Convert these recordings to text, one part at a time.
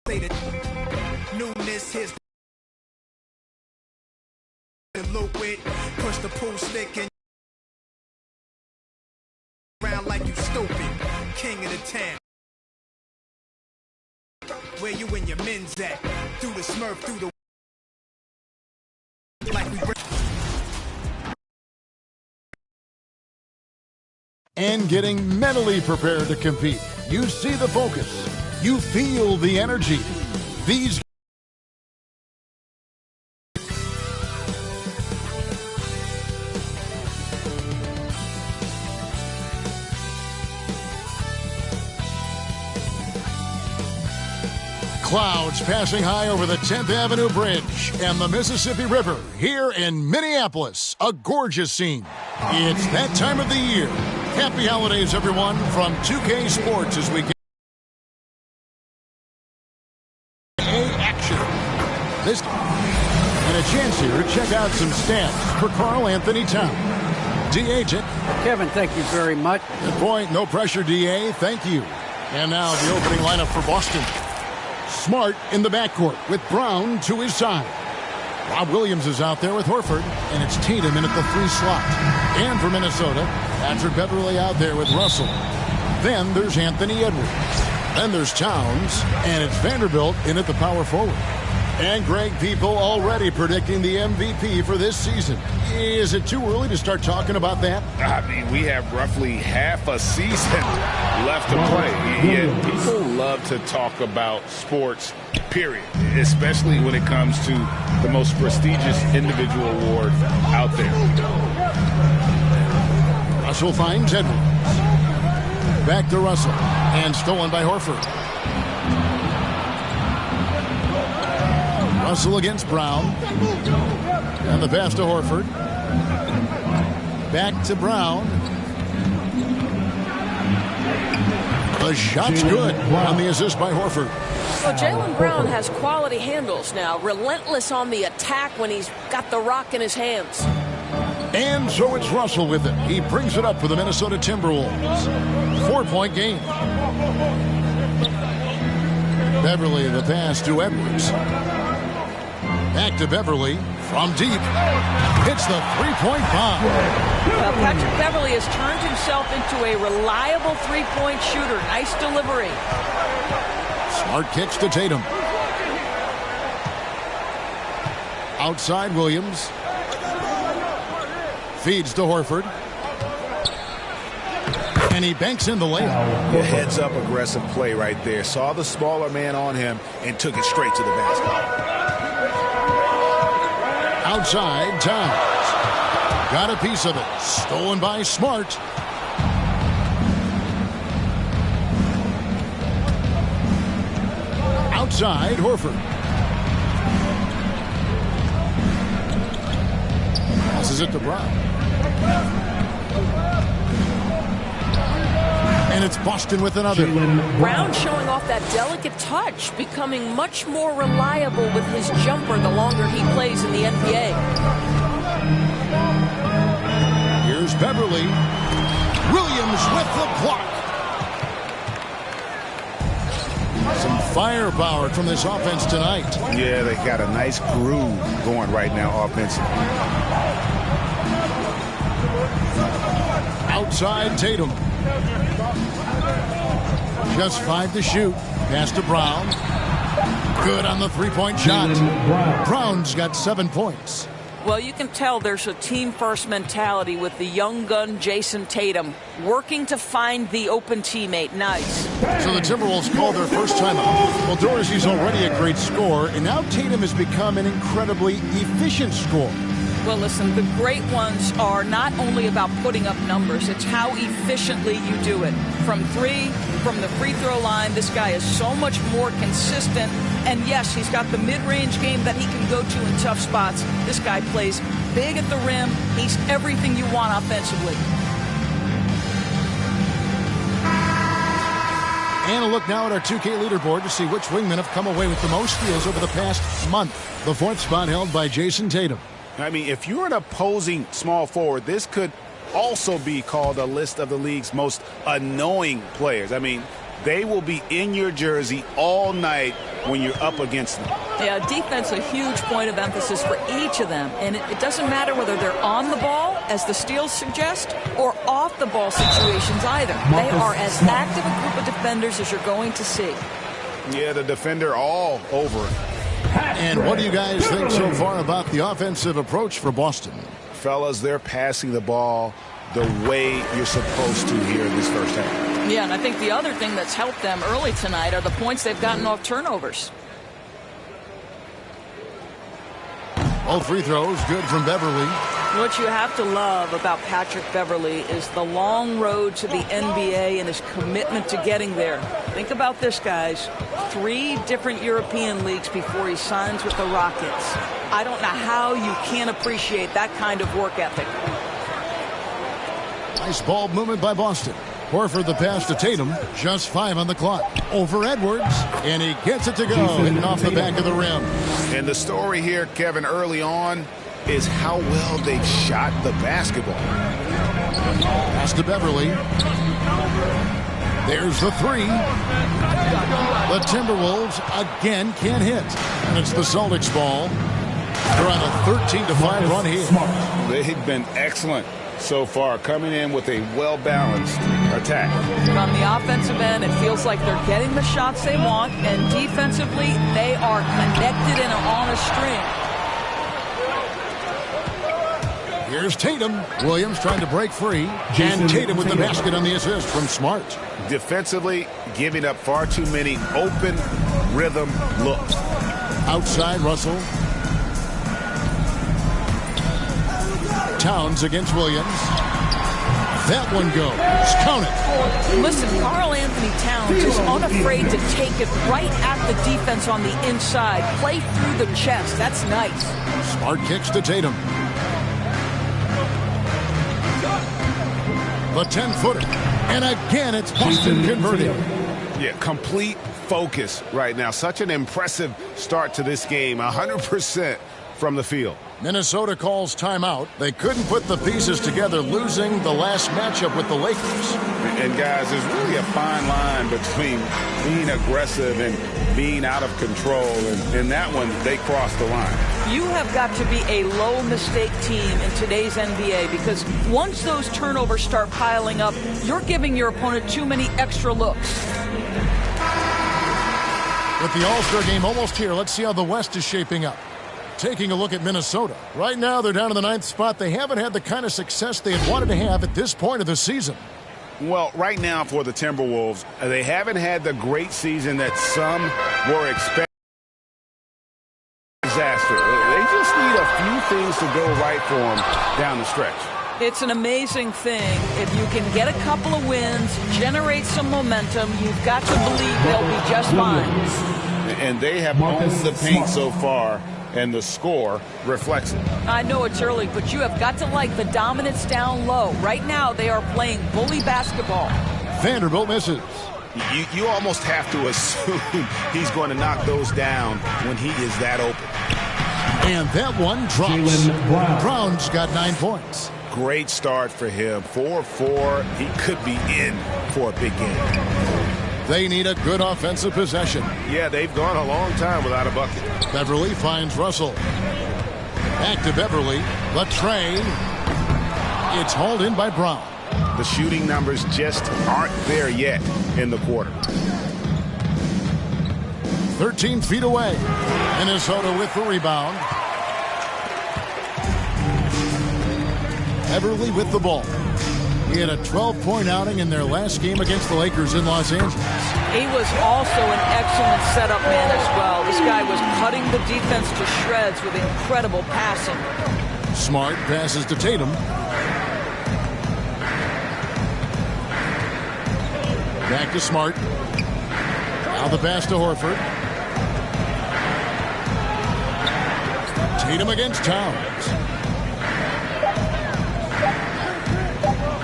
Newness, here's the loop with, push the pool stick and around like you stupid. King of the town. Where you and your men's at? Through the Smurf, through the like we and getting mentally prepared to compete. You see the focus. You feel the energy. These clouds passing high over the 10th Avenue Bridge and the Mississippi River here in Minneapolis. A gorgeous scene. It's that time of the year. Happy holidays, everyone, from 2K Sports as we get action. This and a chance here to check out some stats for Karl Anthony Towns. D.A. Kevin, thank you very much. Good point. No pressure, D.A. Thank you. And now the opening lineup for Boston. Smart in the backcourt with Brown to his side. Rob Williams is out there with Horford, and it's Tatum in at the 3 slot. And for Minnesota, Patrick Beverley out there with Russell. Then there's Anthony Edwards. Then there's Towns, and it's Vanderbilt in at the power forward. And Greg, people already predicting the MVP for this season. Is it too early to start talking about that? I mean, we have roughly half a season left to play. Yet people love to talk about sports, period, especially when it comes to the most prestigious individual award out there. Russell finds Edwards. Back to Russell. And stolen by Horford. Russell against Brown. And the pass to Horford. Back to Brown. The shot's good on the assist by Horford. Well, Jaylen Brown has quality handles now. Relentless on the attack when he's got the rock in his hands. And so it's Russell with it. He brings it up for the Minnesota Timberwolves. 4-point game. Beverley the pass to Edwards. Back to Beverley from deep. Hits the three-point bomb. Well, Patrick Beverley has turned himself into a reliable three-point shooter. Nice delivery. Smart kicks to Tatum. Outside Williams. Feeds to Horford. And he banks in the layup. A heads-up aggressive play right there. Saw the smaller man on him and took it straight to the basket. Outside, Towns. Got a piece of it. Stolen by Smart. Outside, Horford. Passes it to Brown. And it's Boston with another. Brown showing off that delicate touch, becoming much more reliable with his jumper the longer he plays in the NBA. Here's Beverley. Williams with the block. Some firepower from this offense tonight. Yeah, they got a nice groove going right now offensively. Outside Tatum. Just 5 to shoot. Pass to Brown. Good on the three-point shot. Brown's got 7 points. Well, you can tell there's a team-first mentality with the young gun Jason Tatum working to find the open teammate. Nice. So the Timberwolves call their first timeout. Well, Dorsey's already a great scorer, and now Tatum has become an incredibly efficient scorer. Well, listen, the great ones are not only about putting up numbers, it's how efficiently you do it. From three, from the free throw line, this guy is so much more consistent. And yes, he's got the mid-range game that he can go to in tough spots. This guy plays big at the rim. He's everything you want offensively. And a look now at our 2K leaderboard to see which wingmen have come away with the most steals over the past month. The 4th spot held by Jason Tatum. I mean, if you're an opposing small forward, this could also be called a list of the league's most annoying players. I mean, They will be in your jersey all night when you're up against them. Yeah, defense a huge point of emphasis for each of them. And it doesn't matter whether they're on the ball, as the steals suggest, or off the ball situations either. They are as active a group of defenders as you're going to see. Yeah, the defender all over it. And what do you guys think so far about the offensive approach for Boston? Fellas, they're passing the ball the way you're supposed to here in this first half. Yeah, and I think the other thing that's helped them early tonight are the points they've gotten off turnovers. All free throws good from Beverly. What you have to love about Patrick Beverly is the long road to the NBA and his commitment to getting there. Think about this, guys. 3 different European leagues before he signs with the Rockets. I don't know how you can't appreciate that kind of work ethic. Nice ball movement by Boston. Horford the pass to Tatum. Just 5 on the clock. Over Edwards. And he gets it to go. Hitting off the back of the rim. And the story here, Kevin, early on is how well they've shot the basketball. Pass to Beverly. There's the 3. The Timberwolves again can't hit. And it's the Celtics ball. They're on a 13-5 run here. They've been excellent so far, coming in with a well-balanced attack. On the offensive end, it feels like they're getting the shots they want, and defensively, they are connected and on a string. Here's Tatum. Williams trying to break free. And Tatum with the basket on the assist from Smart. Defensively, giving up far too many open rhythm looks. Outside, Russell. Towns against Williams. That one goes. Count it. Listen, Karl Anthony Towns is unafraid to take it right at the defense on the inside. Play through the chest. That's nice. Smart kicks to Tatum. The 10-footer. And again, it's Boston converting. Yeah, complete focus right now. Such an impressive start to this game. 100% from the field. Minnesota calls timeout. They couldn't put the pieces together, losing the last matchup with the Lakers. And guys, there's really a fine line between being aggressive and being out of control. And in that one, they crossed the line. You have got to be a low mistake team in today's NBA, because once those turnovers start piling up, you're giving your opponent too many extra looks. With the All-Star game almost here, let's see how the West is shaping up. Taking a look at Minnesota. Right now, they're down in the 9th spot. They haven't had the kind of success they had wanted to have at this point of the season. Well, right now for the Timberwolves, they haven't had the great season that some were expecting. Disaster. They just need a few things to go right for them down the stretch. It's an amazing thing. If you can get a couple of wins, generate some momentum, you've got to believe they'll be just fine. And they have owned the paint so far, and the score reflects it. I know it's early, but you have got to like the dominance down low. Right now, they are playing bully basketball. Vanderbilt misses. You almost have to assume he's going to knock those down when he is that open. And that one drops. Brown's got 9 points. Great start for him. 4-4. He could be in for a big game. They need a good offensive possession. Yeah, they've gone a long time without a bucket. Beverly finds Russell. Back to Beverly. Latre. It's hauled in by Brown. The shooting numbers just aren't there yet in the quarter. 13 feet away. Minnesota with the rebound. Beverly with the ball. He had a 12-point outing in their last game against the Lakers in Los Angeles. He was also an excellent setup man as well. This guy was cutting the defense to shreds with incredible passing. Smart passes to Tatum. Back to Smart. Now the pass to Horford. Tatum against Towns.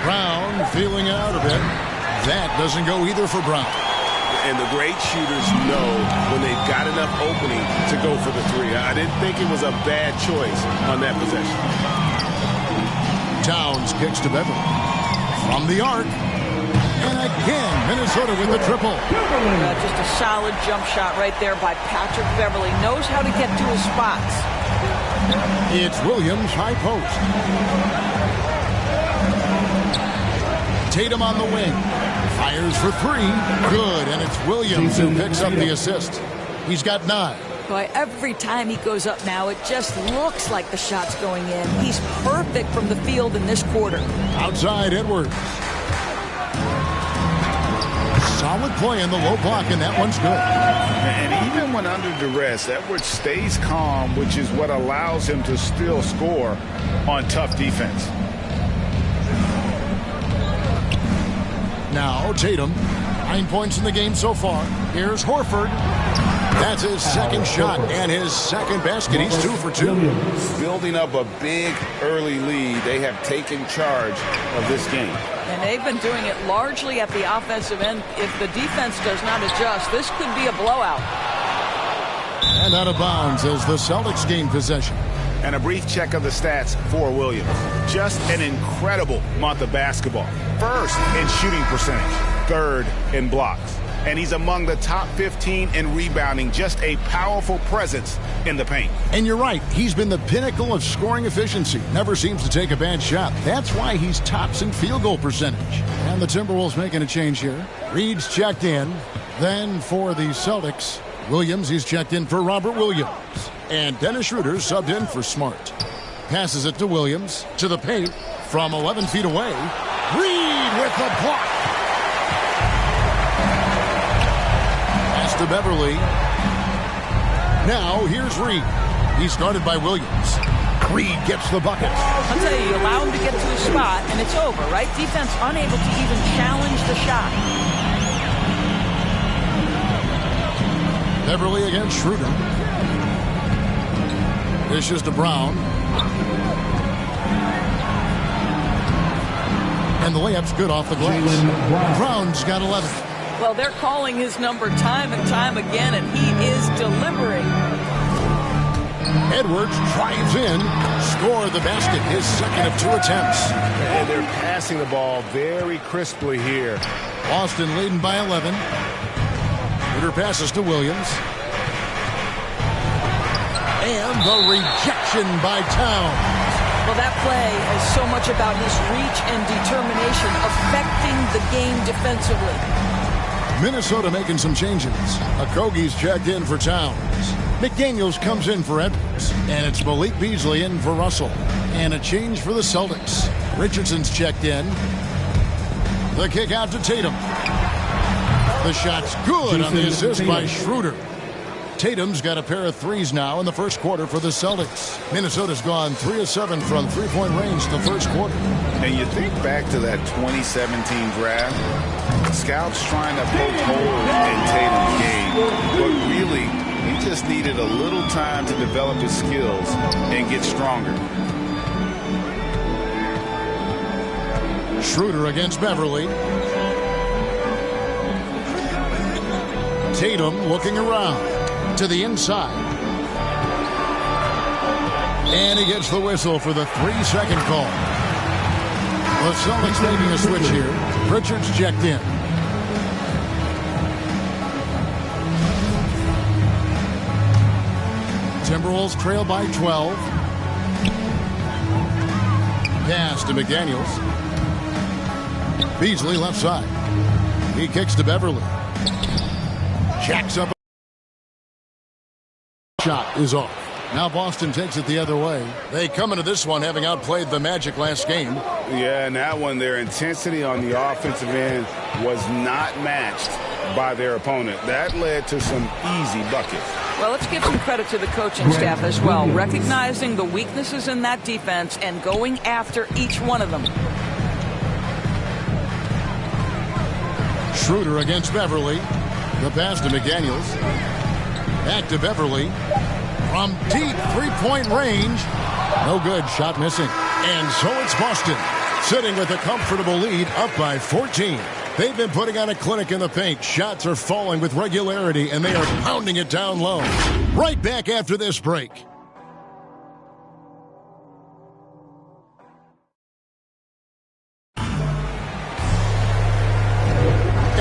Brown feeling out a bit. That doesn't go either for Brown. And the great shooters know when they've got enough opening to go for the 3. I didn't think it was a bad choice on that possession. Towns kicks to Beverly. From the arc. And again, Minnesota with the triple. Just a solid jump shot right there by Patrick Beverley. Knows how to get to his spots. It's Williams, high post. Tatum on the wing. Fires for three. Good, and it's Williams who picks up the assist. He's got 9. Boy, every time he goes up now, it just looks like the shot's going in. He's perfect from the field in this quarter. Outside, Edwards. Solid play in the low block, and that one's good. And even when under duress, Edwards stays calm, which is what allows him to still score on tough defense. Now, Tatum. 9 points in the game so far. Here's Horford. That's his second shot and his second basket. He's 2 for 2. Building up a big early lead, they have taken charge of this game. And they've been doing it largely at the offensive end. If the defense does not adjust, this could be a blowout. And out of bounds as the Celtics gain possession. And a brief check of the stats for Williams. Just an incredible month of basketball. First in shooting percentage, third in blocks. And he's among the top 15 in rebounding. Just a powerful presence in the paint. And you're right. He's been the pinnacle of scoring efficiency. Never seems to take a bad shot. That's why he's tops in field goal percentage. And the Timberwolves making a change here. Reed's checked in. Then for the Celtics, Williams, he's checked in for Robert Williams. And Dennis Schroeder subbed in for Smart. Passes it to Williams. To the paint. From 11 feet away. Reed with the block. To Beverley. Now here's Reed. He's guarded by Williams. Reed gets the bucket. I'll tell you, allow him to get to his spot, and it's over, right? Defense unable to even challenge the shot. Beverley against Schroeder. Dishes to Brown. And the layup's good off the glass. Brown's got 11. Well, they're calling his number time and time again, and he is delivering. Edwards drives in, score the basket, his second of 2 attempts. And they're passing the ball very crisply here. Boston leading by 11. Schroeder passes to Williams. And the rejection by Towns. Well, that play is so much about his reach and determination affecting the game defensively. Minnesota making some changes. Okogie's checked in for Towns. McDaniels comes in for Edwards. And it's Malik Beasley in for Russell. And a change for the Celtics. Richardson's checked in. The kick out to Tatum. The shot's good on the assist by Schroeder. Tatum's got a pair of threes now in the first quarter for the Celtics. Minnesota's gone 3 of 7 from three-point range the first quarter. And you think back to that 2017 draft, scouts trying to poke holes in Tatum's game, but really, he just needed a little time to develop his skills and get stronger. Schroeder against Beverley. Tatum looking around to the inside. And he gets the whistle for the 3-second call. The Celtics making a switch here. Richards checked in. Timberwolves trail by 12. Pass to McDaniels. Beasley left side. He kicks to Beverley. Jacks up. Shot is off. Now Boston takes it the other way. They come into this one having outplayed the Magic last game. Yeah, and that one, their intensity on the offensive end was not matched by their opponent. That led to some easy buckets. Well, let's give some credit to the coaching staff as well, recognizing the weaknesses in that defense and going after each one of them. Schroeder against Beverley. The pass to McDaniels. Back to Beverley. From deep three-point range. No good. Shot missing. And so it's Boston, sitting with a comfortable lead, up by 14. They've been putting on a clinic in the paint. Shots are falling with regularity, and they are pounding it down low. Right back after this break.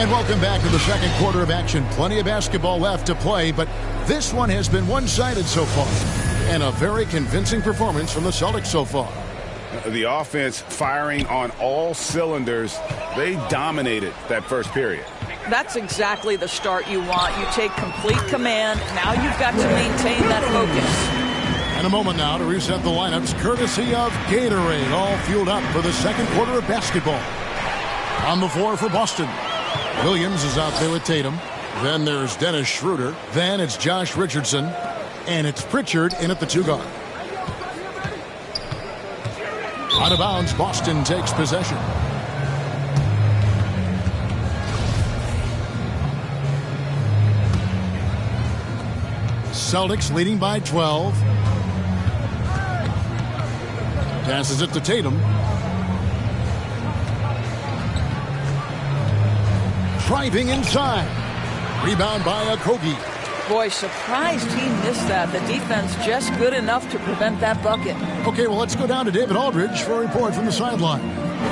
And welcome back to the second quarter of action. Plenty of basketball left to play, but this one has been one-sided so far. And a very convincing performance from the Celtics so far. The offense firing on all cylinders. They dominated that first period. That's exactly the start you want. You take complete command. Now you've got to maintain that focus. And a moment now to reset the lineups, courtesy of Gatorade, all fueled up for the second quarter of basketball. On the floor for Boston, Williams is out there with Tatum. Then there's Dennis Schroeder. Then it's Josh Richardson. And it's Pritchard in at the 2 guard. Out of bounds, Boston takes possession. Celtics leading by 12. Passes it to Tatum. Driving inside. Rebound by Okogie. Boy, surprised he missed that. The defense just good enough to prevent that bucket. Okay, well, let's go down to David Aldridge for a report from the sideline.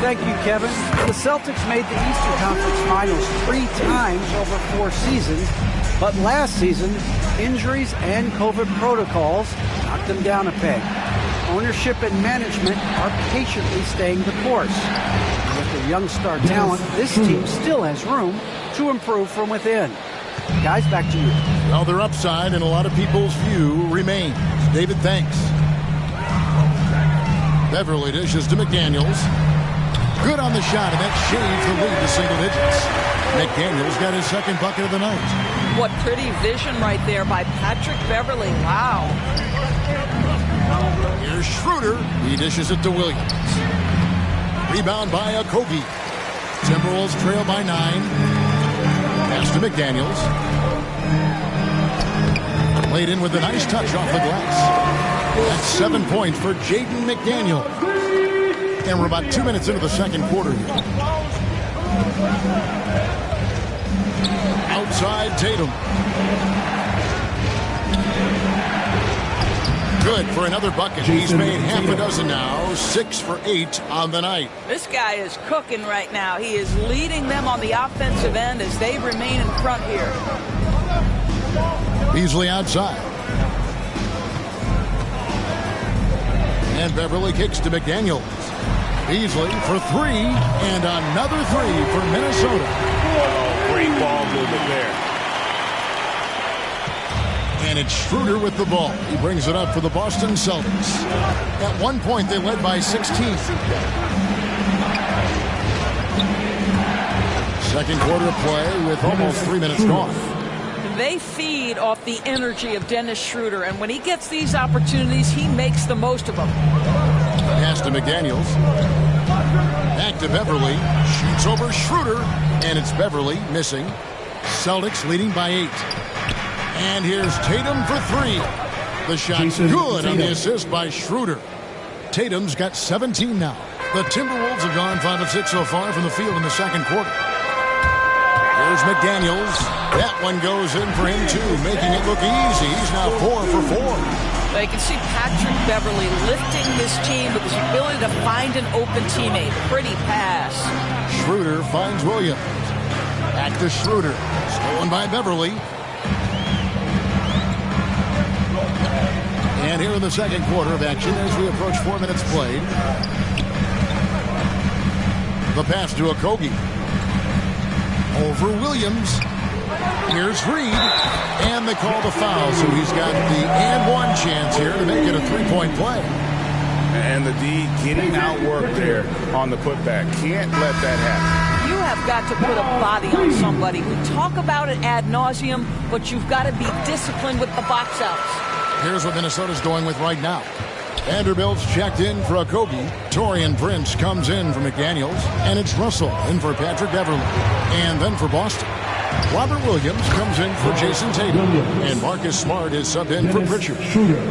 Thank you, Kevin. The Celtics made the Eastern Conference Finals 3 times over 4 seasons, but last season, injuries and COVID protocols knocked them down a peg. Ownership and management are patiently staying the course. With their young star talent, this team still has room to improve from within. Guys, back to you. Well, their upside in a lot of people's view remains. David, thanks. Beverly dishes to McDaniels. Good on the shot, and that shaves the lead to single digits. McDaniels got his second bucket of the night. What pretty vision right there by Patrick Beverly. Wow. Here's Schroeder. He dishes it to Williams. Rebound by Okogie. Timberwolves trail by 9. Pass to McDaniels. Laid in with a nice touch off the glass. That's 7 points for Jaden McDaniel. And we're about 2 minutes into the second quarter here. Outside Tatum. Good for another bucket. He's made half a dozen now. 6 for 8 on the night. This guy is cooking right now. He is leading them on the offensive end as they remain in front here. Beasley outside. And Beverly kicks to McDaniels. Beasley for 3, and another 3 for Minnesota. Oh, great ball movement there. And it's Schroeder with the ball. He brings it up for the Boston Celtics. At one point, they led by 16. Second quarter play with almost 3 minutes gone. They feed off the energy of Dennis Schroeder, and when he gets these opportunities, he makes the most of them. Pass to McDaniels. Back to Beverly. Shoots over Schroeder, and it's Beverly missing. Celtics leading by 8. And here's Tatum for 3. The shot's good on the assist by Schroeder. Tatum's got 17 now. The Timberwolves have gone 5 of 6 so far from the field in the second quarter. Here's McDaniels. That one goes in for him, too, making it look easy. He's now 4 for 4. They can see Patrick Beverly lifting his team with his ability to find an open teammate. Pretty pass. Schroeder finds Williams. Back to Schroeder. Stolen by Beverly. And here in the second quarter of action as we approach 4 minutes played. The pass to Okogie. Over Williams. Here's Reed. And they call the foul, so he's got the and one chance here to make it a three-point play. And the D getting outworked there on the putback. Can't let that happen. You have got to put a body on somebody. We talk about it ad nauseum, but you've got to be disciplined with the box outs. Here's what Minnesota's going with right now. Vanderbilt's checked in for Okogie. Taurean Prince comes in for McDaniels. And it's Russell in for Patrick Beverly. And then for Boston, Robert Williams comes in for Jason Tatum. And Marcus Smart is subbed in for Pritchard.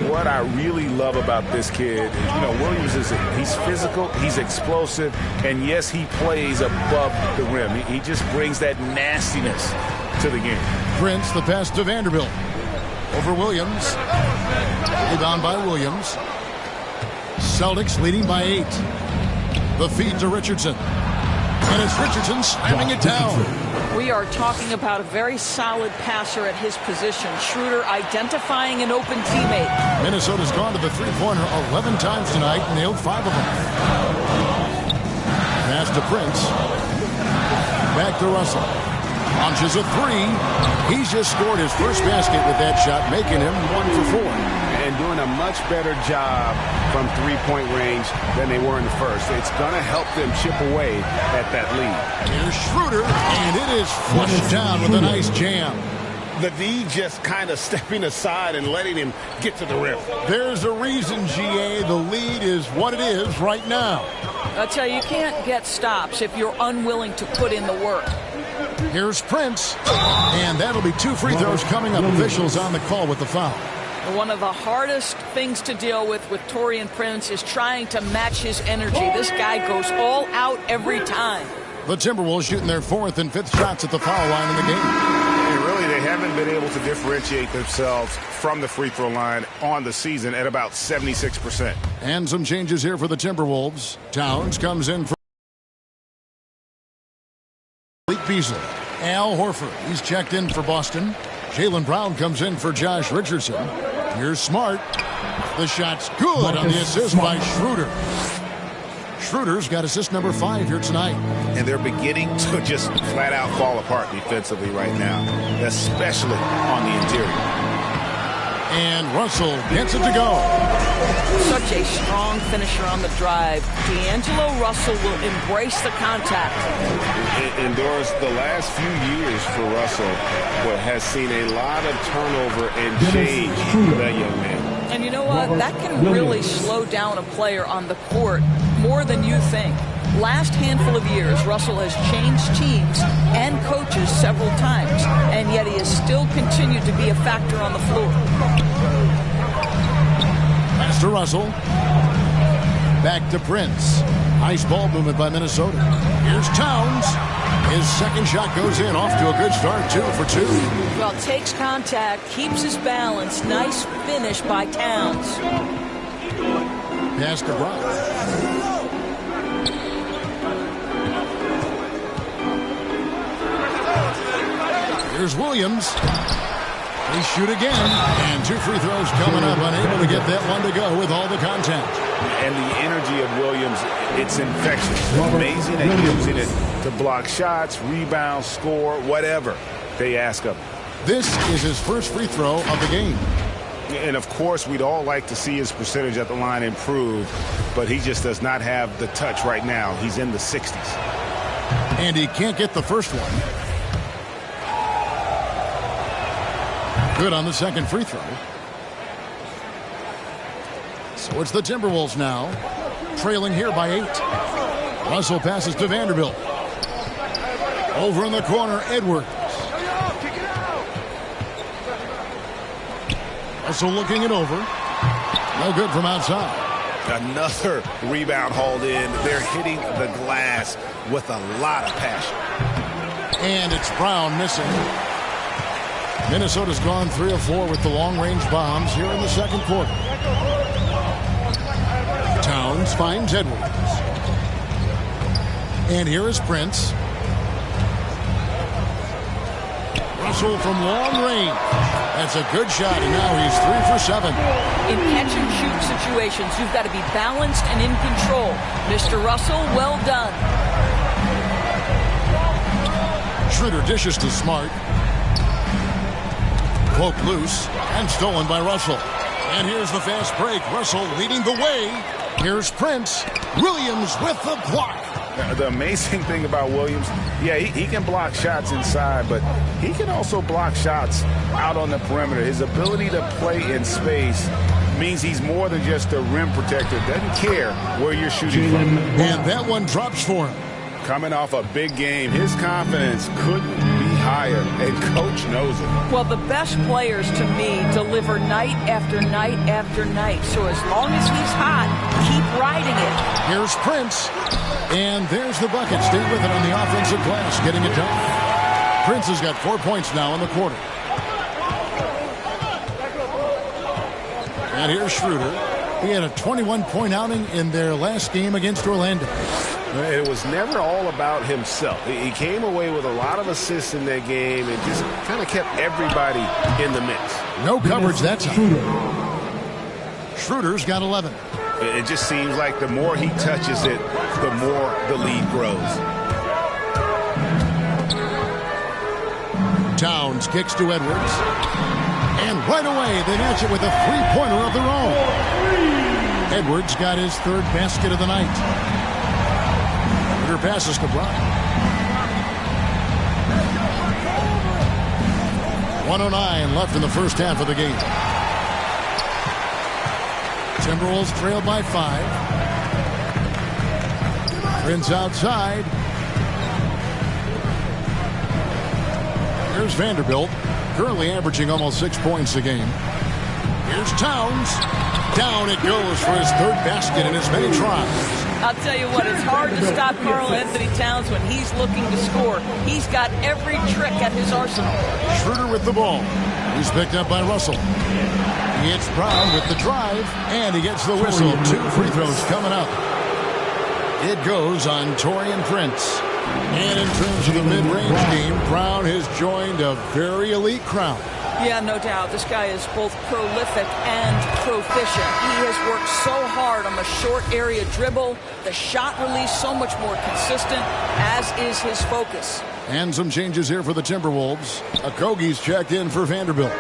What I really love about this kid, Williams he's physical, he's explosive, and yes, he plays above the rim. He just brings that nastiness to the game. Prince, the pass to Vanderbilt. Over Williams. Rebound by Williams. Celtics leading by 8. The feed to Richardson. And it's Richardson slamming it down. We are talking about a very solid passer at his position. Schroeder identifying an open teammate. Minnesota's gone to the three-pointer 11 times tonight, nailed 5 of them. Pass to Prince. Back to Russell. Launches a three. He's just scored his first basket with that shot, making him 1 for 4. And doing a much better job from three-point range than they were in the first. It's going to help them chip away at that lead. Here's Schroeder, and it is flushed down with a nice jam. The D just kind of stepping aside and letting him get to the rim. There's a reason, GA. The lead is what it is right now. I'll tell you, you can't get stops if you're unwilling to put in the work. Here's Prince, and that'll be 2 free throws coming up. Officials on the call with the foul. One of the hardest things to deal with Taurean Prince is trying to match his energy. This guy goes all out every time. The Timberwolves shooting their 4th and 5th shots at the foul line in the game. And really, they haven't been able to differentiate themselves from the free throw line on the season at about 76%. And some changes here for the Timberwolves. Towns comes in for Malik Beasley. Al Horford, he's checked in for Boston. Jaylen Brown comes in for Josh Richardson. Here's Smart. The shot's good on the assist by Schroeder. Schroeder's got assist number 5 here tonight. And they're beginning to just flat out fall apart defensively right now, especially on the interior. And Russell gets it to go. Such a strong finisher on the drive. D'Angelo Russell will embrace the contact. And Doris, the last few years for Russell has seen a lot of turnover and change for that young man. And you know what? That can really slow down a player on the court more than you think. Last handful of years, Russell has changed teams and coaches several times, and yet he has still continued to be a factor on the floor. Pass to Russell. Back to Prince. Nice ball movement by Minnesota. Here's Towns. His second shot goes in, off to a good start, 2 for 2. Well, takes contact, keeps his balance. Nice finish by Towns. Pass to Brown. Here's Williams. They shoot again, and 2 free throws coming up, unable to get that one to go with all the contact. And the energy of Williams, it's infectious. Amazing at using it to block shots, rebound, score, whatever they ask of him. This is his first free throw of the game. And, of course, we'd all like to see his percentage at the line improve, but he just does not have the touch right now. He's in the 60s. And he can't get the first one. Good on the second free throw. So it's the Timberwolves now, trailing here by 8. Russell passes to Vanderbilt. Over in the corner, Edwards. Russell looking it over. No good from outside. Another rebound hauled in. They're hitting the glass with a lot of passion. And it's Brown missing. Minnesota's gone 3 of 4 with the long-range bombs here in the second quarter. Towns finds Edwards. And here is Prince. Russell from long range. That's a good shot, and now he's 3 for 7. In catch-and-shoot situations, you've got to be balanced and in control. Mr. Russell, well done. Schroeder dishes to Smart. Poke loose and stolen by Russell. And here's the fast break. Russell leading the way. Here's Prince. Williams with the block. The amazing thing about Williams, yeah, he can block shots inside, but he can also block shots out on the perimeter. His ability to play in space means he's more than just a rim protector. Doesn't care where you're shooting from. And that one drops for him. Coming off a big game, his confidence couldn't be higher, and coach knows it. Well, the best players, to me, deliver night after night after night. So as long as he's hot, keep riding it. Here's Prince. And there's the bucket. Stay with it on the offensive glass, getting it done. Prince has got 4 points now in the quarter. And here's Schroeder. He had a 21-point outing in their last game against Orlando. It was never all about himself. He came away with a lot of assists in that game and just kind of kept everybody in the mix. No coverage that time. Schroeder's got 11. It just seems like the more he touches it, the more the lead grows. Towns kicks to Edwards. And right away, they match it with a three-pointer of their own. Edwards got his third basket of the night. Her passes to Brown. 1:09 left in the first half of the game. Timberwolves trail by 5. Prince outside. Here's Vanderbilt, currently averaging almost 6 points a game. Here's Towns. Down it goes for his third basket in as many tries. I'll tell you what, it's hard to stop Karl Anthony Towns when he's looking to score. He's got every trick at his arsenal. Schroeder with the ball. He's picked up by Russell. He hits Brown with the drive, and he gets the whistle. 2 free throws coming up. It goes on Taurean Prince. And in terms of the mid-range game, Brown has joined a very elite crowd. Yeah, no doubt. This guy is both prolific and proficient. He has worked so hard on the short area dribble. The shot release so much more consistent, as is his focus. And some changes here for the Timberwolves. Okogie's checked in for Vanderbilt.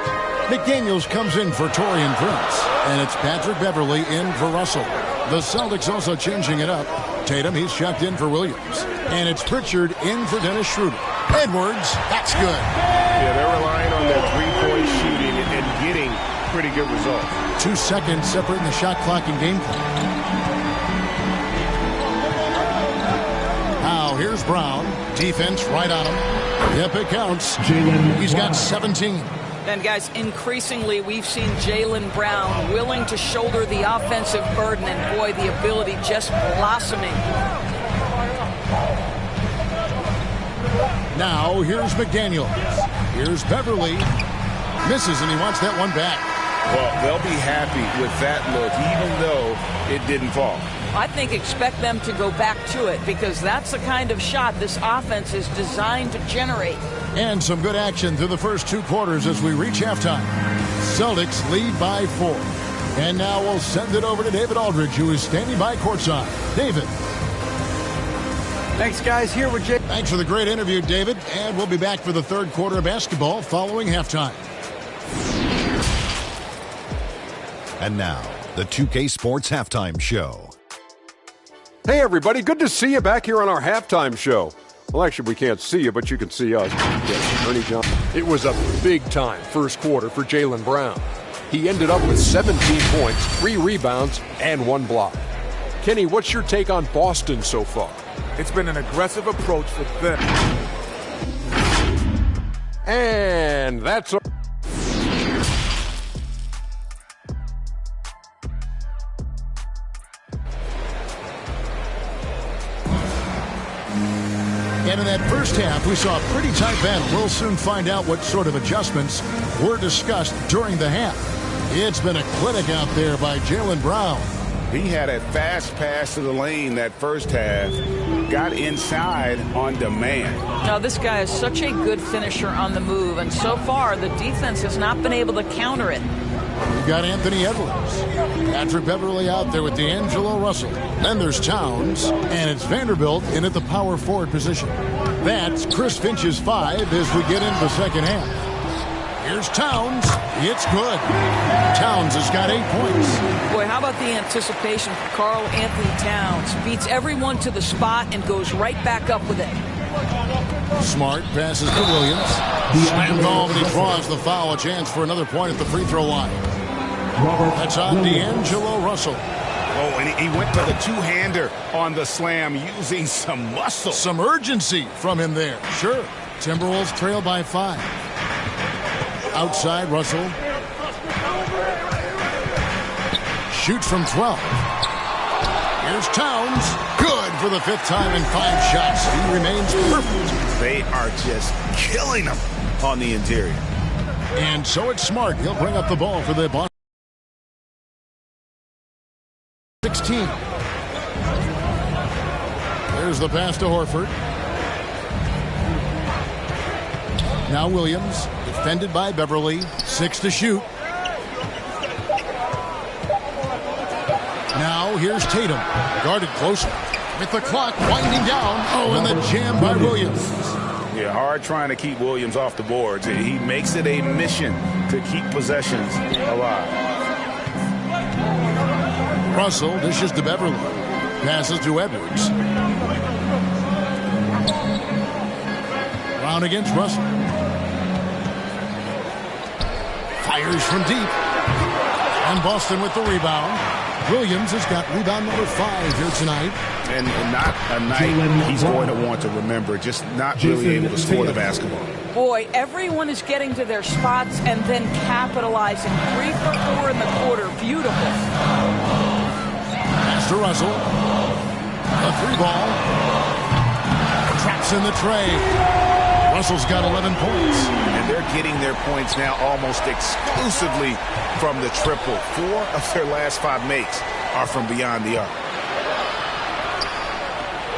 McDaniels comes in for Taurean Prince. And it's Patrick Beverley in for Russell. The Celtics also changing it up. Tatum, he's checked in for Williams. And it's Pritchard in for Dennis Schroeder. Edwards, that's good. Yeah, they're relying on their three-point shooting and getting pretty good results. 2 seconds separating the shot clock and game clock. Now here's Brown. Defense right on him. Yep, it counts. He's got 17. And guys, increasingly we've seen Jaylen Brown willing to shoulder the offensive burden, and boy, the ability just blossoming. Now here's McDaniels. Here's Beverley. Misses, and he wants that one back. Well, they'll be happy with that look, even though it didn't fall. I think expect them to go back to it, because that's the kind of shot this offense is designed to generate. And some good action through the first 2 quarters as we reach halftime. Celtics lead by 4. And now we'll send it over to David Aldridge, who is standing by courtside. David. Thanks, guys. Here with Jay. Thanks for the great interview, David. And we'll be back for the third quarter of basketball following halftime. And now, the 2K Sports Halftime Show. Hey, everybody. Good to see you back here on our halftime show. Well, actually, we can't see you, but you can see us. Yes, Ernie John. It was a big-time first quarter for Jaylen Brown. He ended up with 17 points, 3 rebounds, and 1 block. Kenny, what's your take on Boston so far? It's been an aggressive approach for them. And that's all. And in that first half, we saw a pretty tight battle. We'll soon find out what sort of adjustments were discussed during the half. It's been a clinic out there by Jaylen Brown. He had a fast pass to the lane that first half, got inside on demand. Now, this guy is such a good finisher on the move, and so far the defense has not been able to counter it. We've got Anthony Edwards. Patrick Beverley out there with D'Angelo Russell. Then there's Towns, and it's Vanderbilt in at the power forward position. That's Chris Finch's 5 as we get into the second half. Here's Towns. It's good. Towns has got 8 points. Boy, how about the anticipation for Karl Anthony Towns? Beats everyone to the spot and goes right back up with it. Smart passes to Williams. Slam call, and he draws the foul. A chance for another point at the free throw line. That's on D'Angelo Russell. Oh, and he went for the two-hander on the slam, using some muscle. Some urgency from him there. Sure. Timberwolves trail by 5. Outside, Russell. Shoots from 12. Here's Towns. Good for the 5th time in 5 shots. He remains perfect. They are just killing him on the interior. And so it's Smart. He'll bring up the ball for the Boston. 16. Here's the pass to Horford. Now Williams, defended by Beverly. 6 to shoot. Now here's Tatum, guarded closer. With the clock winding down. Oh, and the jam by Williams. Yeah, hard trying to keep Williams off the boards. He makes it a mission to keep possessions alive. Russell dishes to Beverly. Passes to Edwards. Brown against Russell. Fires from deep. And Boston with the rebound. Williams has got rebound number 5 here tonight. And not a night he's going to want to remember, just not really able to score the basketball. Boy, everyone is getting to their spots and then capitalizing. 3 for 4 in the quarter. Beautiful. Pass to Russell. A 3-ball. Traps in the tray. Russell's got 11 points. And they're getting their points now almost exclusively from the triple. 4 of their last 5 makes are from beyond the arc.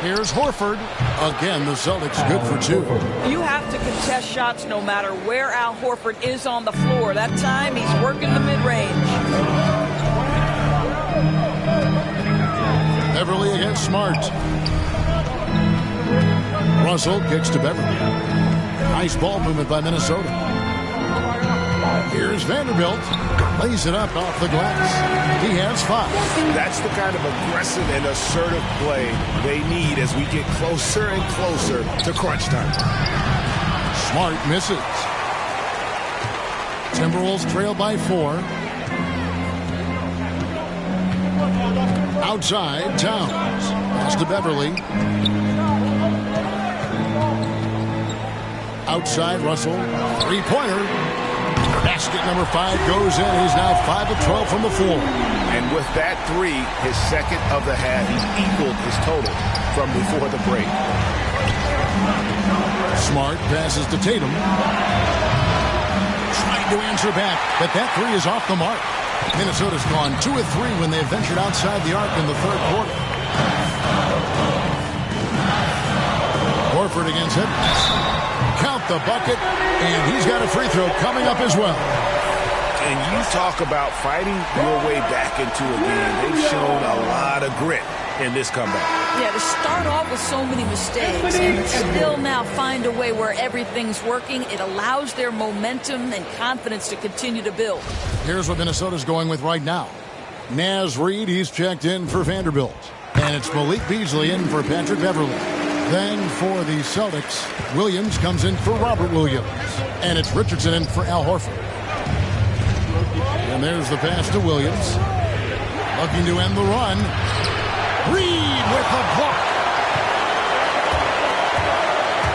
Here's Horford. Again, the Celtics good for 2. You have to contest shots no matter where Al Horford is on the floor. That time, he's working the mid-range. Beverly against Smart. Russell kicks to Beverly. Nice ball movement by Minnesota. Here's Vanderbilt. Lays it up off the glass. He has 5. That's the kind of aggressive and assertive play they need as we get closer and closer to crunch time. Smart misses. Timberwolves trail by 4. Outside, Towns. Pass to Beverly. Outside, Russell. 3-pointer. Basket number 5 goes in. He's now 5 of 12 from the floor. And with that 3, his second of the half, he equaled his total from before the break. Smart passes to Tatum. Trying to answer back, but that 3 is off the mark. Minnesota's gone 2 of 3 when they've ventured outside the arc in the third quarter. Horford against Edwards. Count the bucket, and he's got a free throw coming up as well. And you talk about fighting your way back into a game. They've shown a lot of grit in this comeback. Yeah, to start off with so many mistakes and still now find a way where everything's working, it allows their momentum and confidence to continue to build. Here's what Minnesota's going with right now. Naz Reid, he's checked in for Vanderbilt. And it's Malik Beasley in for Patrick Beverly. Then for the Celtics, Williams comes in for Robert Williams. And it's Richardson in for Al Horford. And there's the pass to Williams. Looking to end the run. Reid with the block.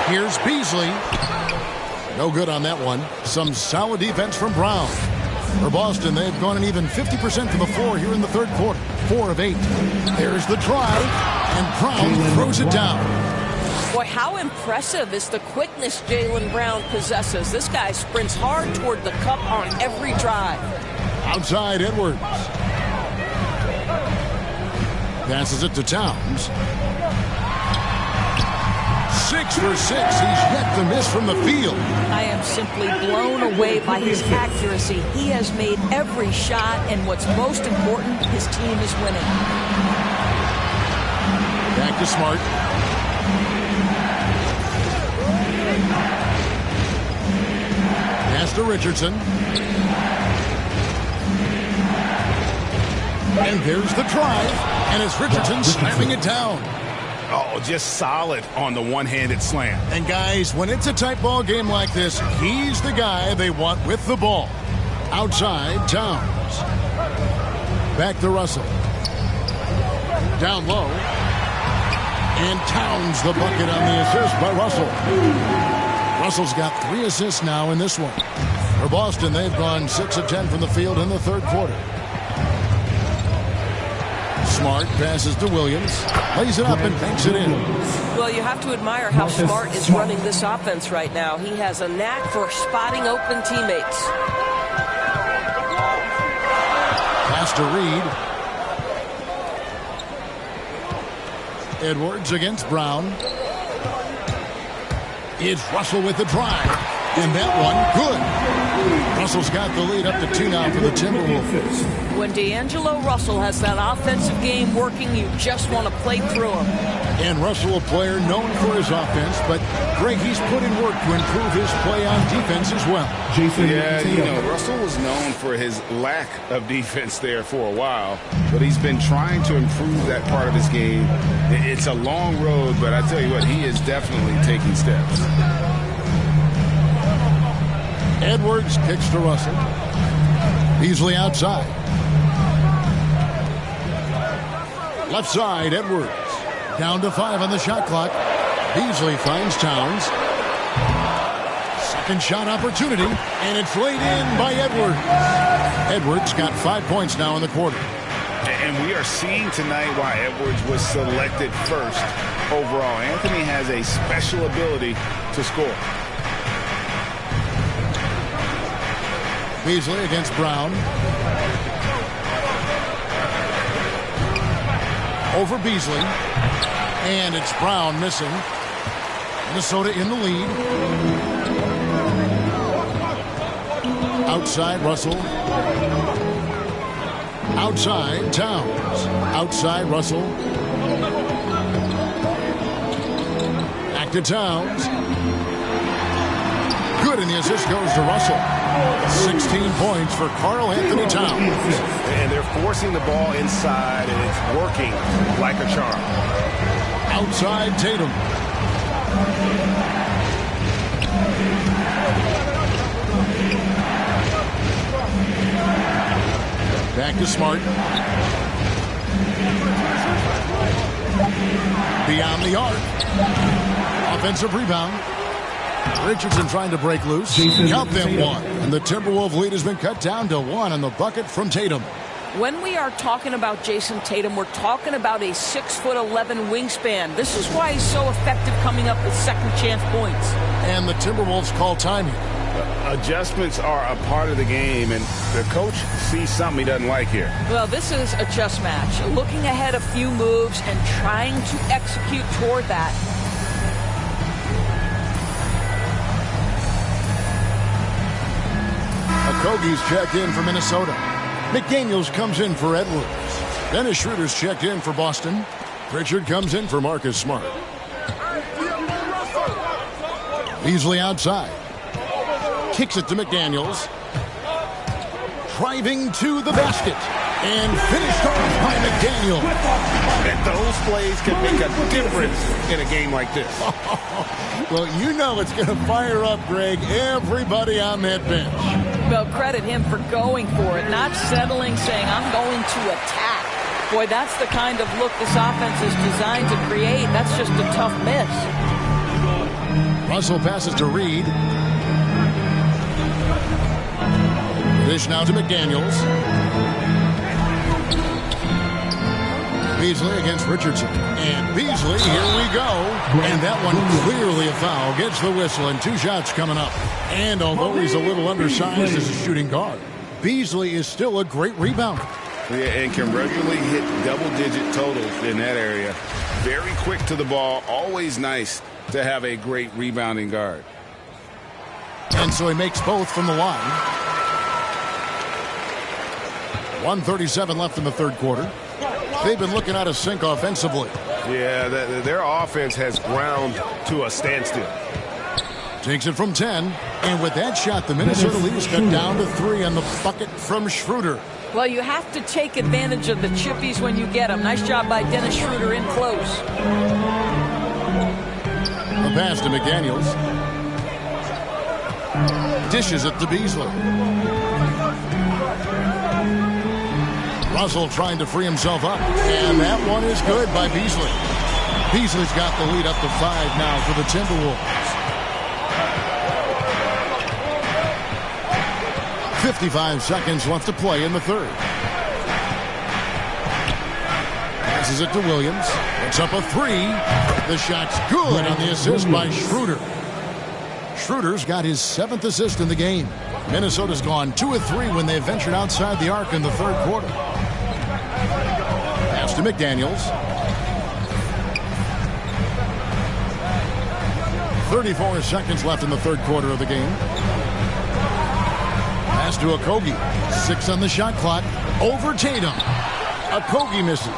Here's Beasley. No good on that one. Some solid defense from Brown. For Boston, they've gone an even 50% to the floor here in the third quarter. 4 of 8. There's the try. And Brown throws it down. Boy, how impressive is the quickness Jaylen Brown possesses. This guy sprints hard toward the cup on every drive. Outside, Edwards. Passes it to Towns. 6 for 6. He's yet to miss from the field. I am simply blown away by his accuracy. He has made every shot, and what's most important, his team is winning. Back to Smart. Pass to Richardson. And there's the drive. And it's Richardson slamming it down. Oh, just solid on the one-handed slam. And guys, when it's a tight ball game like this, he's the guy they want with the ball. Outside, Towns. Back to Russell. Down low. And Towns the bucket on the assist by Russell. Russell's got 3 assists now in this one. For Boston, they've gone 6 of 10 from the field in the third quarter. Smart passes to Williams, lays it up and banks it in. Well, you have to admire how Smart is running this offense right now. He has a knack for spotting open teammates. Pass to Reid. Edwards against Brown. It's Russell with the drive. And that one, good. Russell's got the lead up to 2 now for the Timberwolves. When D'Angelo Russell has that offensive game working, you just want to play through him. And Russell, a player known for his offense, but Greg, he's put in work to improve his play on defense as well. Russell was known for his lack of defense there for a while, but he's been trying to improve that part of his game. It's a long road, but I tell you what, he is definitely taking steps. Edwards kicks to Russell. Beasley outside. Left side, Edwards. Down to 5 on the shot clock. Beasley finds Towns. Second shot opportunity, and it's laid in by Edwards. Edwards got 5 points now in the quarter. And we are seeing tonight why Edwards was selected first overall. Anthony has a special ability to score. Beasley against Brown. Over Beasley. And it's Brown missing. Minnesota in the lead. Outside Russell. Outside Towns. Outside Russell. Back to Towns. Good, and the assist goes to Russell. 16 points for Karl Anthony Towns. And they're forcing the ball inside, and it's working like a charm. Outside Tatum. Back to Smart. Beyond the arc. Offensive rebound. Richardson trying to break loose. Count them 1. And the Timberwolves lead has been cut down to 1 on the bucket from Tatum. When we are talking about Jason Tatum, we're talking about a 6'11" wingspan. This is why he's so effective coming up with second chance points. And the Timberwolves call timing. Adjustments are a part of the game, and the coach sees something he doesn't like here. Well, this is a chess match. Looking ahead a few moves and trying to execute toward that. Okogie's checked in for Minnesota. McDaniels comes in for Edwards. Dennis Schroeder's checked in for Boston. Pritchard comes in for Marcus Smart. Beasley outside. Kicks it to McDaniels. Driving to the basket. And finished off by McDaniels. And those plays can make a difference in a game like this. Well, you know it's going to fire up, Greg, everybody on that bench. Well, credit him for going for it, not settling, saying, I'm going to attack. Boy, that's the kind of look this offense is designed to create. That's just a tough miss. Russell passes to Reed. Dish now to McDaniels. Beasley against Richardson. And Beasley, here we go. And that one clearly a foul. Gets the whistle, and 2 shots coming up. And although he's a little undersized as a shooting guard, Beasley is still a great rebounder. Yeah, and can regularly hit double-digit totals in that area. Very quick to the ball. Always nice to have a great rebounding guard. And so he makes both from the line. 1:37 left in the third quarter. They've been looking out of sync offensively. Yeah, their offense has ground to a standstill. Takes it from 10. And with that shot, the Minnesota lead is cut down to 3 on the bucket from Schroeder. Well, you have to take advantage of the chippies when you get them. Nice job by Dennis Schroeder in close. A pass to McDaniels. Dishes it to Beasley. Russell trying to free himself up. And that one is good by Beasley. Beasley's got the lead up to 5 now for the Timberwolves. 55 seconds left to play in the third. Passes it to Williams. It's up a 3. The shot's good on the assist by Schroeder. Schroeder's got his 7th assist in the game. Minnesota's gone 2 of 3 when they ventured outside the arc in the third quarter. Pass to McDaniels. 34 seconds left in the third quarter of the game. Pass to Okogie. 6 on the shot clock. Over Tatum. Okogie misses.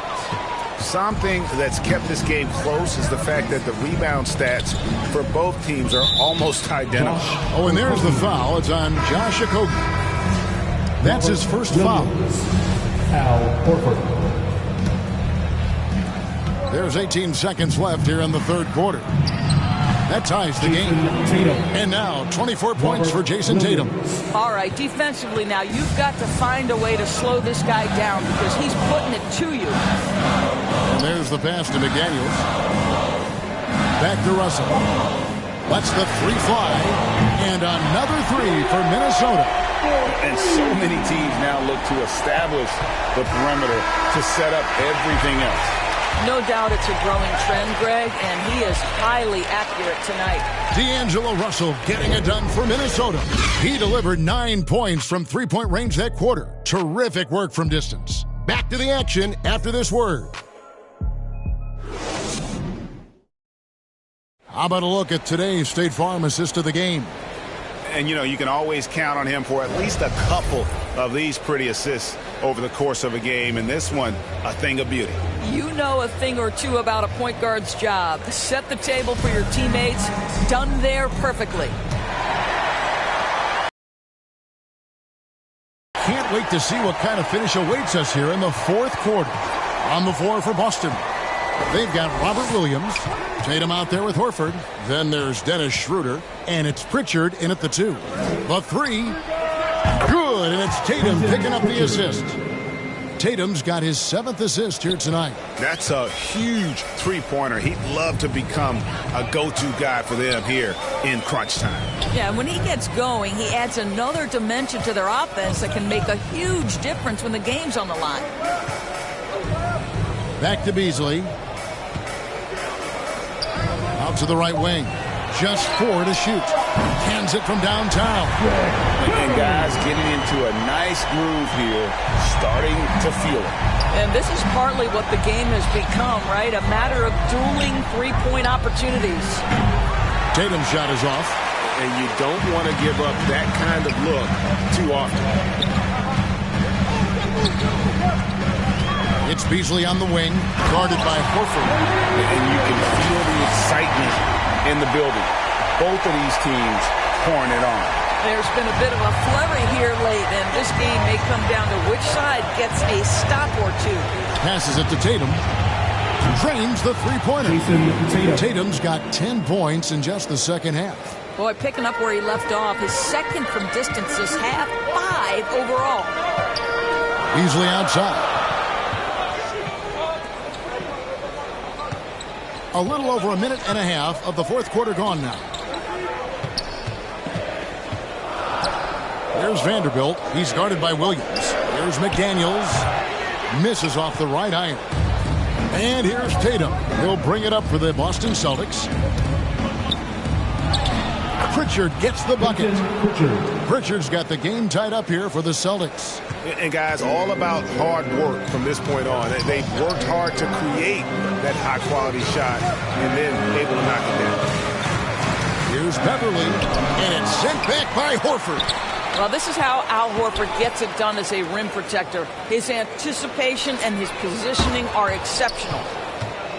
Something that's kept this game close is the fact that the rebound stats for both teams are almost identical. Oh, and there's the foul. It's on Josh Okogie. That's his first foul. There's 18 seconds left here in the third quarter. That ties the game. And now 24 points for Jason Tatum. All right, defensively now, you've got to find a way to slow this guy down because he's putting it to you. And there's the pass to McDaniels. Back to Russell. Lets the three fly. And another three for Minnesota. And so many teams now look to establish the perimeter to set up everything else. No doubt it's a growing trend, Greg, and he is highly accurate tonight. D'Angelo Russell getting it done for Minnesota. He delivered 9 points from three-point range that quarter. Terrific work from distance. Back to the action after this word. How about a look at today's State Farm assist of the game? And, you know, you can always count on him for at least a couple of these pretty assists over the course of a game. And this one, a thing of beauty. You know a thing or two about a point guard's job. Set the table for your teammates. Done there perfectly. Can't wait to see what kind of finish awaits us here in the fourth quarter. On the floor for Boston, they've got Robert Williams. Tatum out there with Horford. Then there's Dennis Schroeder. And it's Pritchard in at the 2. The 3. Good. And it's Tatum picking up the assist. Tatum's got his 7th assist here tonight. That's a huge three-pointer. He'd love to become a go-to guy for them here in crunch time. Yeah, when he gets going, he adds another dimension to their offense that can make a huge difference when the game's on the line. Back to Beasley. Out to the right wing. Just 4 to shoot. Hands it from downtown. And guys getting into a nice groove here, starting to feel it. And this is partly what the game has become, right? A matter of dueling three-point opportunities. Tatum's shot is off. And you don't want to give up that kind of look too often. It's Beasley on the wing, guarded by Horford. And you can feel the excitement in the building. Both of these teams pouring it on. There's been a bit of a flurry here late, and this game may come down to which side gets a stop or two. Passes it to Tatum. Drains the three-pointer. Tatum's got 10 points in just the second half. Boy, picking up where he left off. His second from distance this half, 5 overall. Beasley outside. A little over a minute and a half of the fourth quarter gone now. There's Vanderbilt. He's guarded by Williams. Here's McDaniels. Misses off the right iron. And here's Tatum. He'll bring it up for the Boston Celtics. Pritchard gets the bucket. Pritchard's got the game tied up here for the Celtics. And guys, all about hard work from this point on. They've worked hard to create that high-quality shot and then able to knock it down. Here's Beverly, and it's sent back by Horford. Well, this is how Al Horford gets it done as a rim protector. His anticipation and his positioning are exceptional.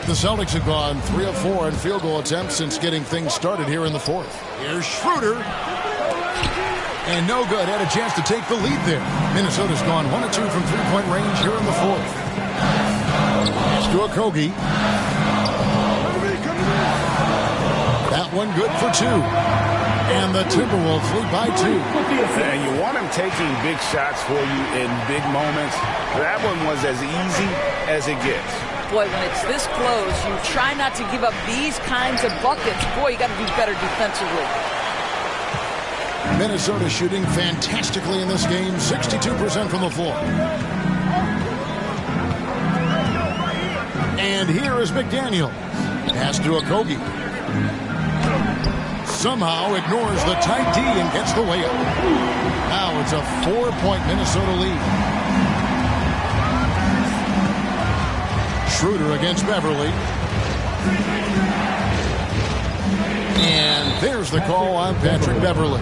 The Celtics have gone 3 of 4 in field goal attempts since getting things started here in the fourth. Here's Schroeder. And no good. Had a chance to take the lead there. Minnesota's gone 1 of 2 from three-point range here in the fourth. Pass to Okogie. That one good for 2. And the Timberwolves lead by 2. And you want him taking big shots for you in big moments. That one was as easy as it gets. Boy, when it's this close, you try not to give up these kinds of buckets. Boy, you got to do better defensively. Minnesota shooting fantastically in this game, 62% from the floor. And here is McDaniel. Pass to Okogie. Somehow ignores the tight D and gets the layup. Now it's a 4-point Minnesota lead. Schroeder against Beverly. And there's the call on Patrick Beverley.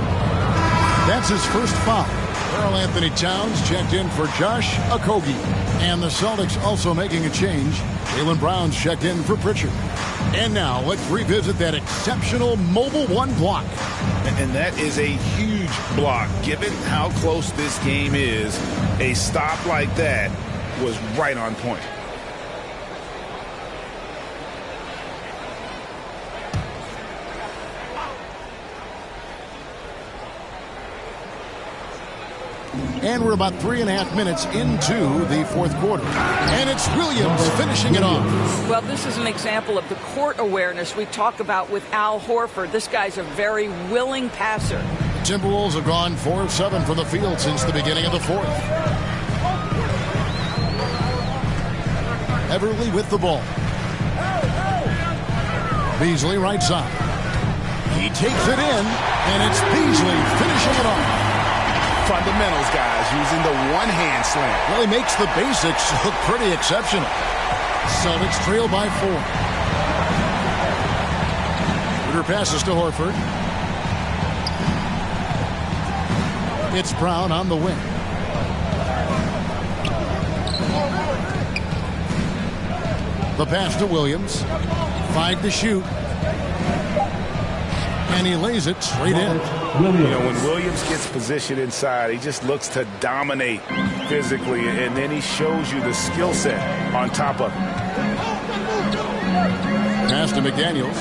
That's his first foul. Karl Anthony Towns checked in for Josh Okogie. And the Celtics also making a change. Jaylen Brown's checked in for Pritchard. And now let's revisit that exceptional mobile one block. And that is a huge block. Given how close this game is, a stop like that was right on point. And we're about 3.5 minutes into the fourth quarter. And it's Williams finishing it off. Well, this is an example of the court awareness we talk about with Al Horford. This guy's a very willing passer. The Timberwolves have gone 4 of 7 from the field since the beginning of the fourth. Everly with the ball. Beasley right side. He takes it in, and it's Beasley finishing it off. Fundamentals, guys, using the one-hand slam. Well, he makes the basics look pretty exceptional. Celtics trail by 4. Schroeder passes to Horford. It's Brown on the wing. The pass to Williams. 5 to shoot. And he lays it straight in. You know, when Williams gets positioned inside, he just looks to dominate physically, and then he shows you the skill set on top of it. Pass to McDaniels.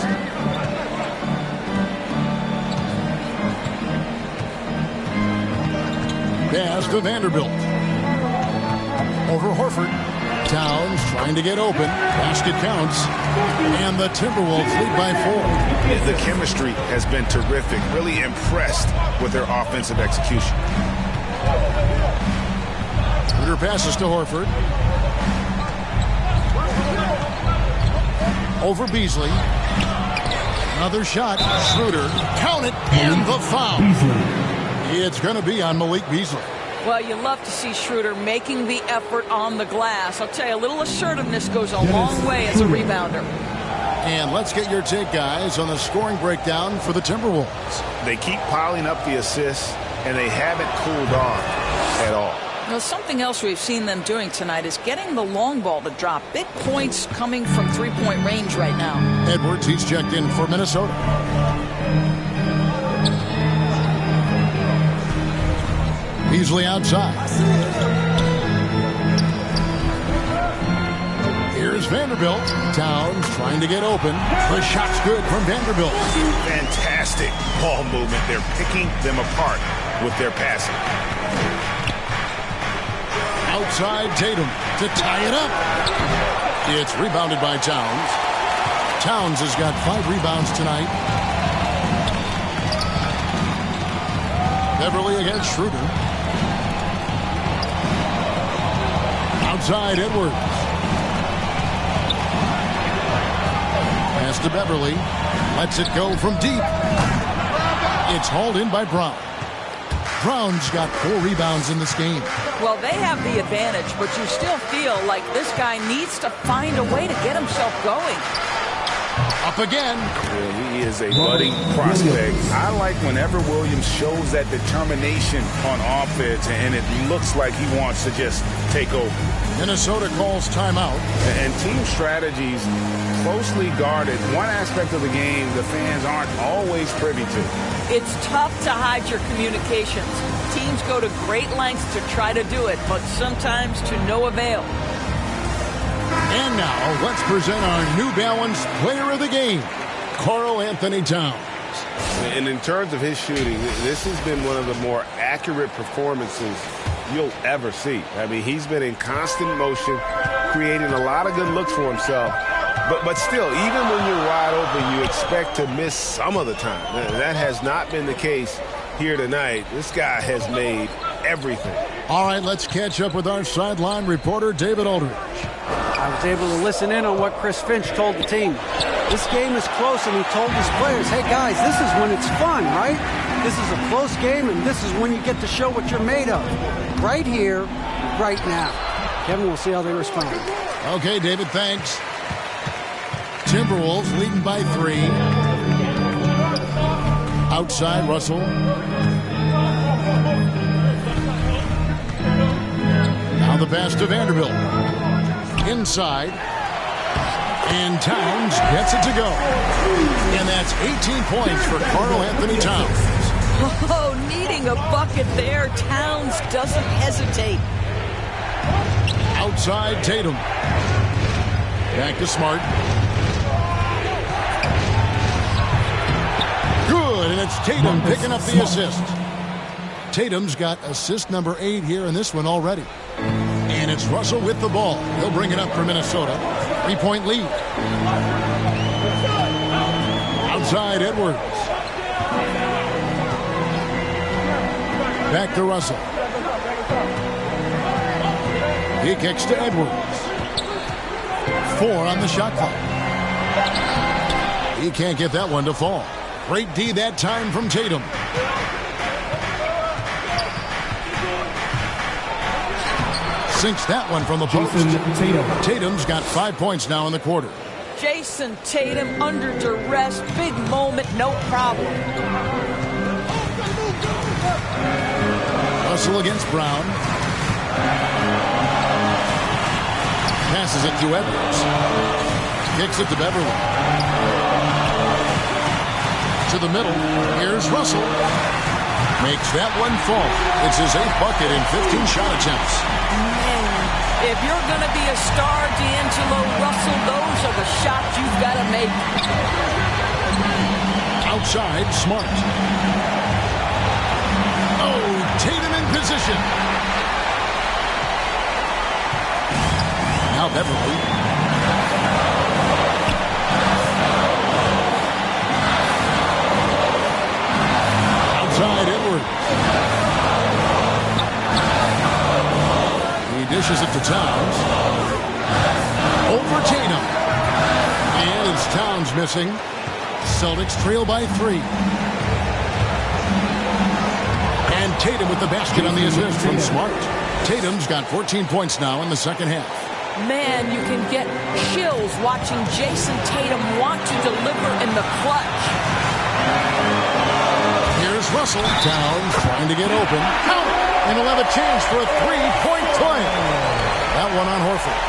Pass to Vanderbilt. Over Horford. Towns trying to get open. Basket counts. And the Timberwolves lead by 4. The chemistry has been terrific. Really impressed with their offensive execution. Schroeder passes to Horford. Over Beasley. Another shot. Schroeder. Count it. And the foul. It's going to be on Malik Beasley. Well, you love to see Schroeder making the effort on the glass. I'll tell you, a little assertiveness goes a long way as a rebounder. And let's get your take, guys, on the scoring breakdown for the Timberwolves. They keep piling up the assists, and they haven't cooled off at all. Now, something else we've seen them doing tonight is getting the long ball to drop. Big points coming from three-point range right now. Edwards, he's checked in for Minnesota. Beasley outside. Here's Vanderbilt. Towns trying to get open. The shot's good from Vanderbilt. Fantastic ball movement. They're picking them apart with their passing. Outside Tatum to tie it up. It's rebounded by Towns. Towns has got 5 rebounds tonight. Beverly against Schroeder. Outside Edwards. Pass to Beverly. Lets it go from deep. It's hauled in by Brown. Brown's got 4 rebounds in this game. Well, they have the advantage, but you still feel like this guy needs to find a way to get himself going. Up again. Well, he is a budding prospect. I like whenever Williams shows that determination on offense, and it looks like he wants to just take over. Minnesota calls timeout. And team strategies closely guarded. One aspect of the game the fans aren't always privy to. It's tough to hide your communications. Teams go to great lengths to try to do it, but sometimes to no avail. And now, let's present our New Balance player of the game, Karl Anthony Towns. And in terms of his shooting, this has been one of the more accurate performances you'll ever see. I mean, he's been in constant motion, creating a lot of good looks for himself. But still, even when you're wide open, you expect to miss some of the time. That has not been the case here tonight. This guy has made everything. All right, let's catch up with our sideline reporter, David Aldridge. I was able to listen in on what Chris Finch told the team. This game is close, and he told his players, hey, guys, this is when it's fun, right? This is a close game, and this is when you get to show what you're made of. Right here, right now. Kevin, we'll see how they respond. Okay, David, thanks. Timberwolves leading by 3. Outside, Russell. Now the pass to Vanderbilt. Inside. And Towns gets it to go. And that's 18 points for Karl Anthony Towns. Oh, needing a bucket there. Towns doesn't hesitate. Outside, Tatum. Back to Smart. Good, and it's Tatum picking up the assist. Tatum's got assist number 8 here in this one already. And it's Russell with the ball. He'll bring it up for Minnesota. 3-point lead. Outside, Edwards. Back to Russell. He kicks to Edwards. 4 on the shot clock. He can't get that one to fall. Great D that time from Tatum. Sinks that one from the post. Tatum's got 5 points now in the quarter. Jason Tatum under duress. Big moment, no problem. Russell against Brown. Passes it to Edwards. Kicks it to Beverly. To the middle. Here's Russell. Makes that one fall. It's his 8th bucket in 15 shot attempts. Man, if you're going to be a star, D'Angelo Russell, those are the shots you've got to make. Outside, Smart. Oh, Tatum in position. Now Beverly. Outside, Edwards. He dishes it to Towns. Over Tatum. And it's Towns missing. Celtics trail by 3. And Tatum with the basket on the assist from Smart. Tatum's got 14 points now in the second half. Man, you can get chills watching Jason Tatum want to deliver in the clutch. Here's Russell. Towns trying to get open. Count! And he'll have a chance for a 3-point play. That one on Horford.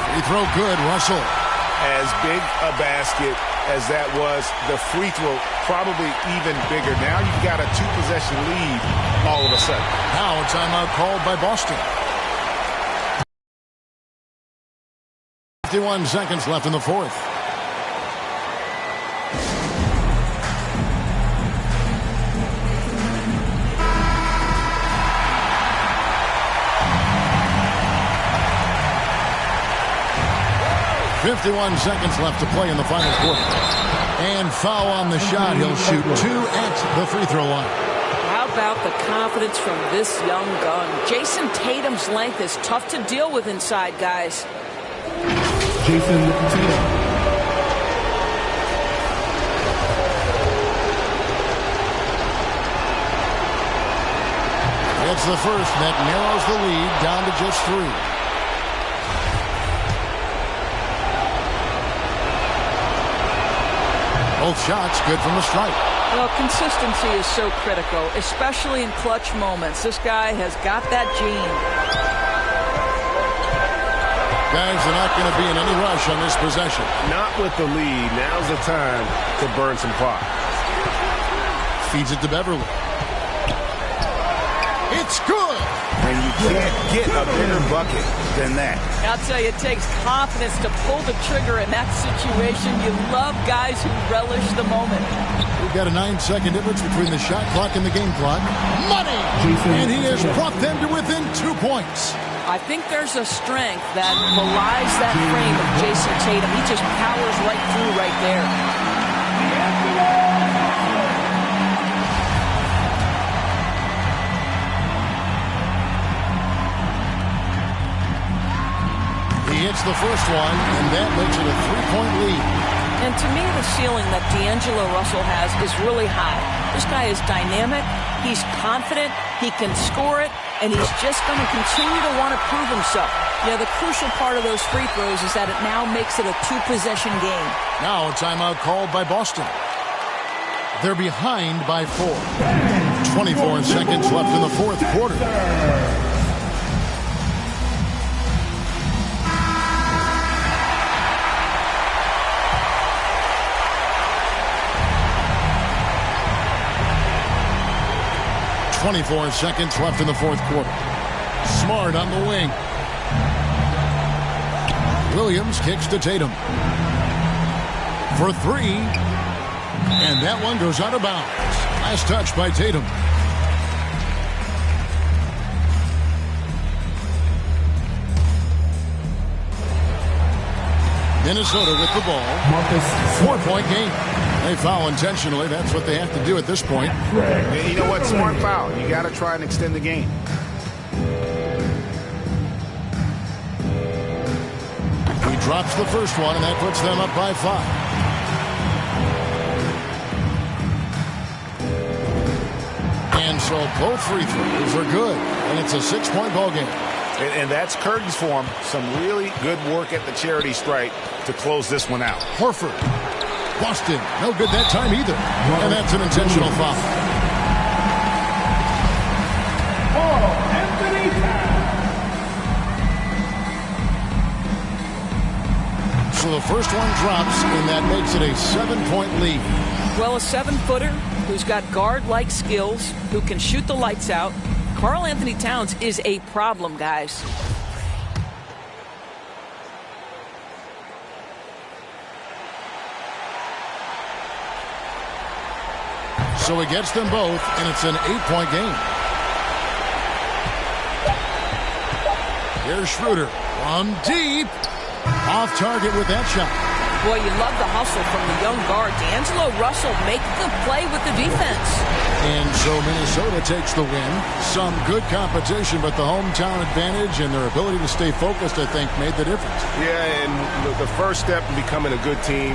Free throw good, Russell. As big a basket as that was, the free throw probably even bigger. Now you've got a 2-possession lead all of a sudden. Now a timeout called by Boston. 51 seconds left in the fourth. .51 seconds left to play in the final quarter. And foul on the shot. He'll shoot 2 at the free throw line. How about the confidence from this young gun? Jason Tatum's length is tough to deal with inside, guys. Jason Tatum. It's the first that narrows the lead down to just 3. Both shots good from the stripe. Well, consistency is so critical, especially in clutch moments. This guy has got that gene. Guys are not going to be in any rush on this possession. Not with the lead. Now's the time to burn some clock. Feeds it to Beverly. It's good. And you can't get a bigger bucket than that. I'll tell you, it takes confidence to pull the trigger in that situation. You love guys who relish the moment. We've got a 9-second difference between the shot clock and the game clock. Money! And he has brought them to within 2 points. I think there's a strength that belies that frame of Jason Tatum. He just powers right through right there. He hits the first one, and that makes it a 3-point lead. And to me, the ceiling that D'Angelo Russell has is really high. This guy is dynamic, he's confident, he can score it, and he's just going to continue to want to prove himself. Yeah, the crucial part of those free throws is that it now makes it a two-possession game. Now a timeout called by Boston. They're behind by 4. 24 seconds left in the fourth quarter. .24 seconds left in the fourth quarter. Smart on the wing. Williams kicks to Tatum. For 3. And that one goes out of bounds. Last touch by Tatum. Minnesota with the ball. 4-point game. They foul intentionally. That's what they have to do at this point. Yeah, you know what? Smart foul. You got to try and extend the game. He drops the first one, and that puts them up by 5. And so both free throws are good, and it's a 6-point ball game. And that's curtains for him. Some really good work at the charity stripe to close this one out. Horford. Boston. No good that time either. And that's an intentional foul. So the first one drops, and that makes it a 7-point lead. Well, a 7-footer who's got guard-like skills, who can shoot the lights out. Karl Anthony Towns is a problem, guys. So he gets them both, and it's an 8-point game. Here's Schroeder. One deep. Off target with that shot. Boy, you love the hustle from the young guard. D'Angelo Russell making the play with the defense. And so Minnesota takes the win. Some good competition, but the hometown advantage and their ability to stay focused, I think, made the difference. Yeah, and the first step in becoming a good team